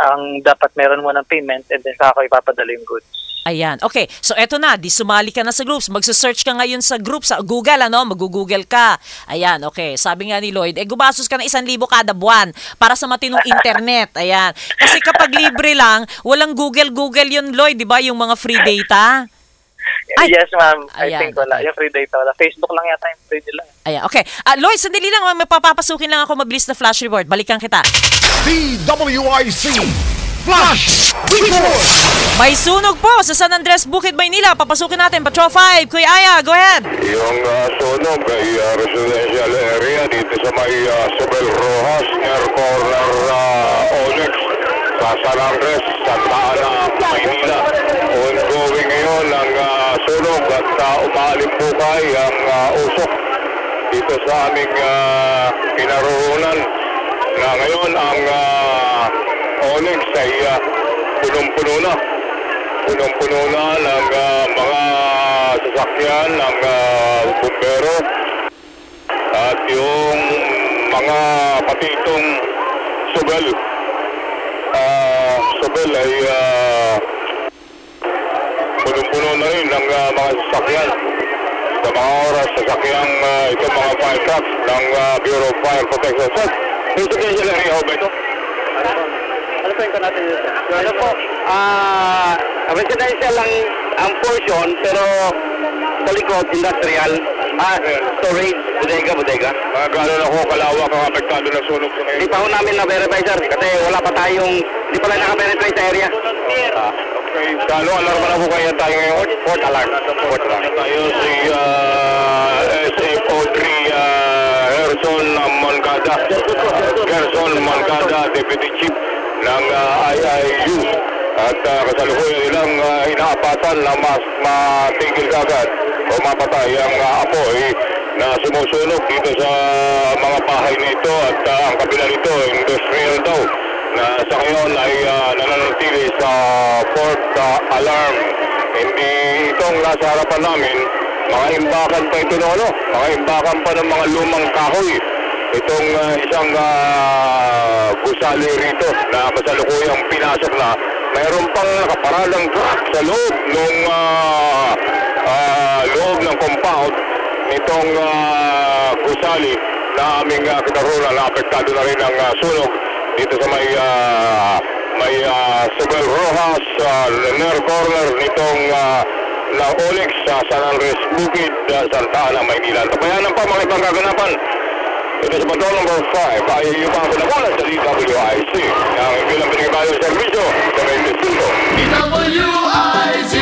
Speaker 3: Ang dapat meron mo ng payment and then saka ako ipapadala yung goods.
Speaker 2: Ayan. Okay. So, eto na. Sumali ka na sa groups. Magsa-search ka ngayon sa groups. Sa Google, Mag-google ka. Ayan. Okay. Sabi nga ni Lloyd, gumastos ka na 1,000 kada buwan para sa matinong internet. Ayan. Kasi kapag libre lang, walang Google yun, Lloyd. Di ba? Yung mga free data.
Speaker 1: Ay!
Speaker 3: Yes, ma'am. I
Speaker 1: Ayan,
Speaker 3: think wala.
Speaker 1: okay.
Speaker 3: Yung free data wala. Facebook lang yata yung free nila.
Speaker 1: Ayan, okay. Lloyd, sandali lang. May papapasukin lang ako mabilis na flash report. Balikan kita.
Speaker 6: DWIC Flash Report!
Speaker 1: May sunog po sa San Andres, Bukid, Maynila. Papasukin natin. Patrol 5. Kuya Aya, go ahead.
Speaker 7: Yung sunog ay residential area dito sa may Sobel Rojas, near corner Onyx, sa San Andres, Santa Ana, Maynila. Ongoing ngayon ang sunog at umalimbukay ang usok dito sa aming kinaroonan na ngayon ang Onyx ay punong-puno na. Punong-puno na ng mga sasakyan ng bumbero at yung mga pati itong Sobel. Sobel ay punong-puno na rin ng mga sasakyan. Sa mga oras, sasakyang itong mga fire trucks ng Bureau of Fire Protection. Sir, residential area ho ba ito?
Speaker 3: Ano po yung natin dito?
Speaker 7: Ano po, residential lang ang portion, pero sa likod, industrial, storage, bodega. Gano'n ako kalawak ang apektado ng sunog sa ngayon? Hindi pa ho namin na-verify, sir, kasi wala pa tayong, hindi pa lang naka-verify sa area. Okay, gano'n alarma na po kaya tayo ngayon? Port alarm. Tayo si SFO3 Gerson Moncada, Deputy Chief ng IIU. At kasalukuyan nilang inaapatan na mas matigil agad o mapatay ang apoy na sumusunog dito sa mga bahay nito at ang kabila nito, industrial daw, na sa ngayon ay nananatili sa port alarm. Hindi itong nasa harapan namin, mga imbakan pa ito noon, mga imbakan pa ng mga lumang kahoy. Itong isang gusali rito na kasalukuyang pinasok na mayroon pang nakaparadang truck sa loob ng loob ng compound nitong gusali na aming kinaroon na apektado na rin ang sunog dito sa may Sobel Rojas, near corner nitong na Onyx sa San Andres Bukid, Santa Ana, Maynila. Tabayanan pa mga ibang kaganapan. Ito sa patrol number 5 ay yung mga pinakulan sa DWIC ang bilang pinagbayo sa servisyo sa may distrito.
Speaker 6: DWIC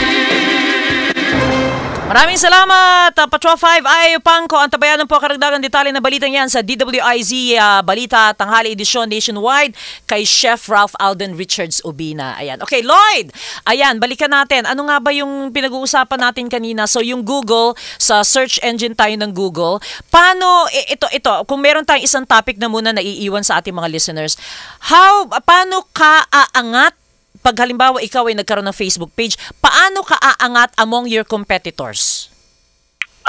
Speaker 1: Maraming salamat, Patrol 5 ay Pangko. Ang tabayanan po karagdagang detalye na balitang yan sa DWIZ Balita Tanghali Edisyon Nationwide kay Chef Ralph Alden Richards Ubina. Ayan. Okay, Lloyd. Ayan, balikan natin. Ano nga ba yung pinag-uusapan natin kanina? So, yung Google, sa search engine tayo ng Google. Paano, ito, kung meron tayong isang topic na muna na iiwan sa ating mga listeners, paano ka aangat pag halimbawa ikaw ay nagkaroon ng Facebook page, paano ka aangat among your competitors?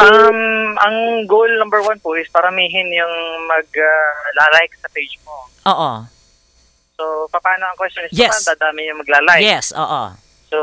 Speaker 3: Ang goal number 1 po is paramihin yung mag-like sa page mo.
Speaker 1: Oo.
Speaker 3: So, paano ang question is,
Speaker 1: Yes.
Speaker 3: paano dadami yung magla-like?
Speaker 1: Yes, oo.
Speaker 3: So,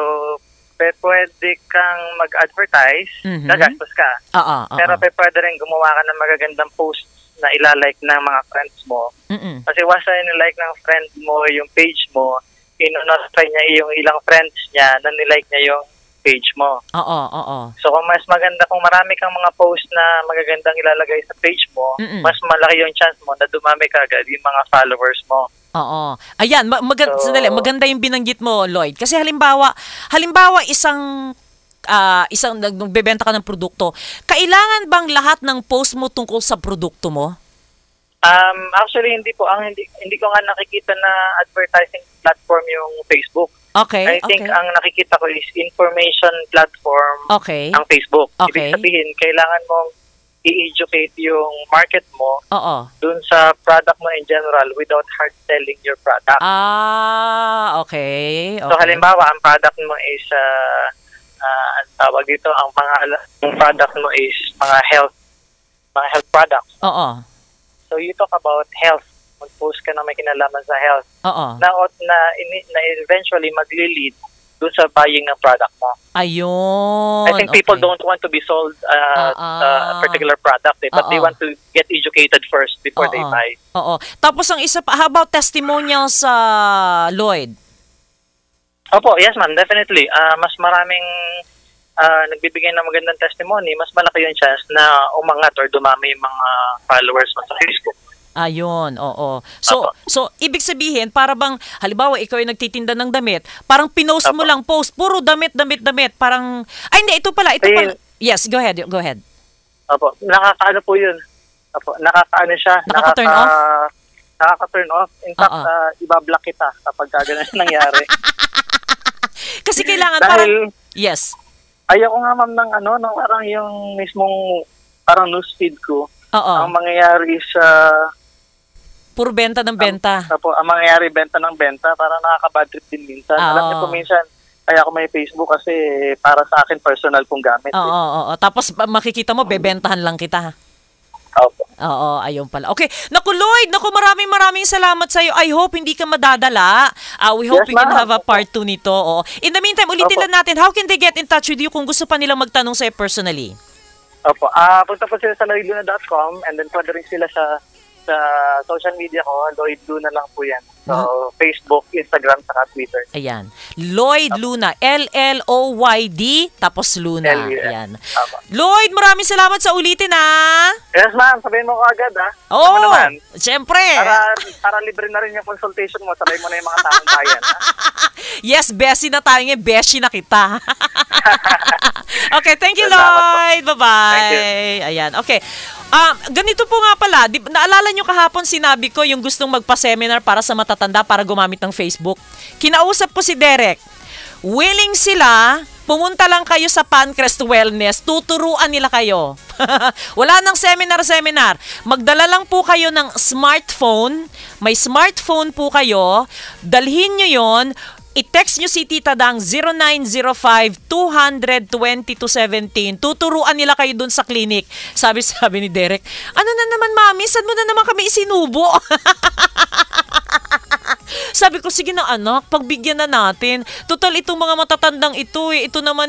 Speaker 3: pwede kang mag-advertise, gagastos ka.
Speaker 1: Oo.
Speaker 3: Pero pwede rin gumawa ka ng magagandang post na ilalike ng mga friends mo. Kasi once na nilike ng friend mo yung page mo, ino-notify niya yung ilang friends niya na nilike niya yung page mo.
Speaker 1: Oo.
Speaker 3: So kung mas maganda, kung marami kang mga post na magagandang ilalagay sa page mo, mas malaki yung chance mo na dumami ka agad yung mga followers mo.
Speaker 1: Oo. Ayan, maganda yung binanggit mo, Lloyd. Kasi halimbawa isang nagbebenta ka ng produkto, kailangan bang lahat ng post mo tungkol sa produkto mo?
Speaker 3: Actually, hindi po. Hindi ko nga nakikita na advertising platform yung Facebook.
Speaker 1: Okay.
Speaker 3: I think ang nakikita ko is information platform ang Facebook.
Speaker 1: Okay.
Speaker 3: Ibig sabihin, kailangan mong i-educate yung market mo dun sa product mo in general without hard selling your product.
Speaker 1: Okay.
Speaker 3: So halimbawa, ang product mo is ang tawag dito, ang product mo is mga health products.
Speaker 1: Oo.
Speaker 3: So you talk about health. Mag-post ka na may kinalaman sa health. Na eventually magli-lead dun sa buying ng product mo.
Speaker 1: Ayun.
Speaker 3: I think people don't want to be sold a particular product, but they want to get educated first before they buy.
Speaker 1: Oo. Tapos ang isa pa, how about testimonials, Lloyd?
Speaker 3: Opo, yes ma'am, definitely. Mas maraming
Speaker 8: nagbibigay ng magandang testimony, mas malaki yung chance na umangat or dumami yung mga followers mo sa Facebook.
Speaker 2: Ayun, oo. So ibig sabihin, para bang, halimbawa, ikaw ay nagtitinda ng damit, parang pinost mo lang, puro damit, parang, ay hindi, ito pala. Yes, go ahead.
Speaker 8: Opo, nakakaano po yun. Opo, nakakaano siya.
Speaker 2: Nakaka-turn off?
Speaker 8: Nakaka-turn off. In fact, ibablock kita kapag ganun nangyari.
Speaker 2: Kasi kailangan
Speaker 8: dahil,
Speaker 2: yes.
Speaker 8: Ayoko nga ma'am ng parang yung mismong parang newsfeed ko. Ang mangyayari sa
Speaker 2: puro benta ng benta.
Speaker 8: Ang mangyayari benta ng benta, parang nakaka-bad trip din minsan. Alam niyo po minsan, kaya ako may Facebook kasi para sa akin personal pong gamit.
Speaker 2: Oo. Tapos makikita mo, bebentahan lang kita. Oo, ayun pala. Okay, naku Lloyd, maraming salamat sa iyo. I hope hindi ka madadala. We hope we can have a part 2 nito. In the meantime, ulitin lang natin, how can they get in touch with you kung gusto pa nilang magtanong sa'yo personally?
Speaker 8: Opo, punta po sila sa lloydluna.com and then pwede rin sila sa social media ko, Lloyd Luna lang po yan. So, Facebook, Instagram, saka Twitter.
Speaker 2: Ayan. Lloyd Luna. LLOYD, tapos Luna. Ayan. Lloyd, maraming salamat sa ulitin,
Speaker 8: Yes, ma'am. Sabihin mo ko agad,
Speaker 2: Oo, siyempre.
Speaker 8: Para libre na rin yung consultation mo. Sabay mo na yung mga taong bayan,
Speaker 2: Yes, Bessie na tayo ngayon. Bessie na kita. Okay, thank you, Lloyd. Bye-bye.
Speaker 8: Thank you.
Speaker 2: Ayan, okay. Ganito po nga pala, naalala nyo kahapon sinabi ko yung gustong magpa-seminar para sa matatanda para gumamit ng Facebook. Kinausap ko si Derek. Willing sila, pumunta lang kayo sa Pancrest Wellness, tuturuan nila kayo. Wala nang seminar. Magdala lang po kayo ng smartphone. May smartphone po kayo. Dalhin nyo yon. I-text nyo si Tita Dang 0905-200-2217. Tuturuan nila kayo dun sa clinic. Sabi ni Derek, ano na naman mami, saan mo na naman kami isinubo? Sabi ko, sige na anak, pagbigyan na natin. Total, itong mga matatandang ito naman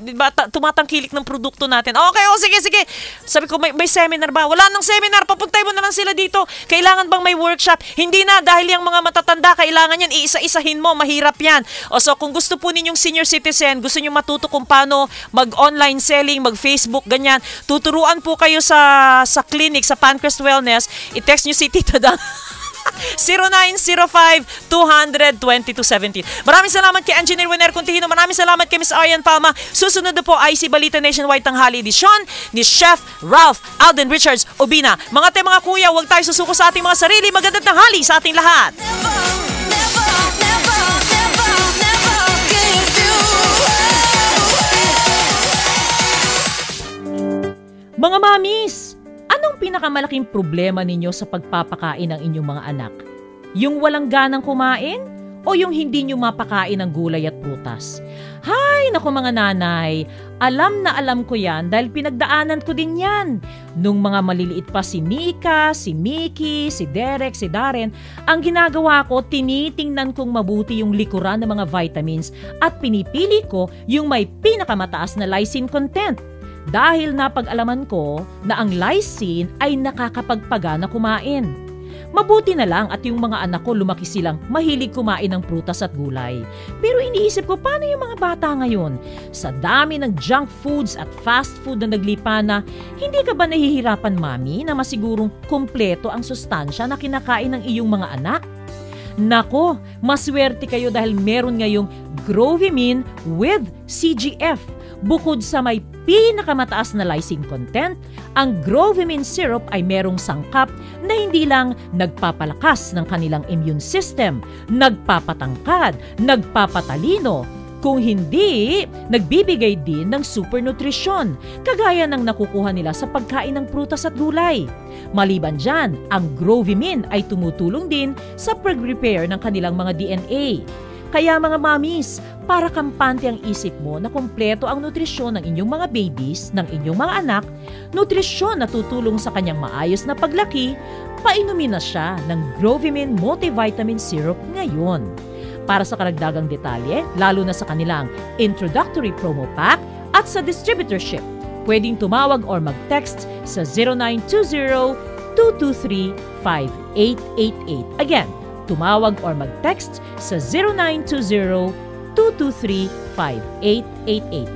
Speaker 2: diba, tumatangkilik ng produkto natin. Okay, sige. Sabi ko, may seminar ba? Wala nang seminar, papuntay mo na lang sila dito. Kailangan bang may workshop? Hindi na, dahil yung mga matatanda, kailangan yan, iisa-isahin mo, mahirap yan. So, kung gusto po ninyong senior citizen, gusto nyo matuto kung paano mag-online selling, mag-Facebook, ganyan, tuturuan po kayo sa clinic, sa Pancrest Wellness, i-text nyo si Tita Dang. 0905-200-2217. Maraming salamat kay Engineer Winner Contihino. Maraming salamat kay Miss Arian Palma. Susunod na po ay si Balita Nationwide Tanghali Edisyon ni Chef Ralph Alden Richards Obina. Mga kuya, huwag tayo susuko sa ating mga sarili. Magandang tanghali sa ating lahat.
Speaker 1: Mga mamis, anong pinakamalaking problema ninyo sa pagpapakain ng inyong mga anak? Yung walang ganang kumain o yung hindi nyo mapakain ng gulay at prutas? Hay, naku mga nanay, alam na alam ko yan dahil pinagdaanan ko din yan. Nung mga maliliit pa si Nika, si Mickey, si Derek, si Darren, ang ginagawa ko, tinitingnan kong mabuti yung likuran ng mga vitamins at pinipili ko yung may pinakamataas na lysine content. Dahil napag-alaman ko na ang lysine ay nakakapagpagana kumain. Mabuti na lang at yung mga anak ko lumaki silang mahilig kumain ng prutas at gulay. Pero iniisip ko, paano yung mga bata ngayon? Sa dami ng junk foods at fast food na naglipa na, hindi ka ba nahihirapan, mami, na masigurong kumpleto ang sustansya na kinakain ng iyong mga anak? Nako, maswerte kayo dahil meron ngayong Grovimine with CGF. Bukod sa may pinakamataas na lysine content, ang Grovimine syrup ay merong sangkap na hindi lang nagpapalakas ng kanilang immune system, nagpapatangkad, nagpapatalino, kung hindi, nagbibigay din ng super nutrisyon, kagaya ng nakukuha nila sa pagkain ng prutas at gulay. Maliban dyan, ang Grovimine ay tumutulong din sa pag-repair ng kanilang mga DNA. Kaya mga mamis, para kampante ang isip mo na kumpleto ang nutrisyon ng inyong mga babies, ng inyong mga anak, nutrisyon na tutulong sa kanyang maayos na paglaki, painumin na siya ng Grovimine Multivitamin Syrup ngayon. Para sa karagdagang detalye, lalo na sa kanilang introductory promo pack at sa distributorship, pwedeng tumawag or mag-text sa 0920-223-5888. Again, tumawag or mag-text sa 0920-223-5888.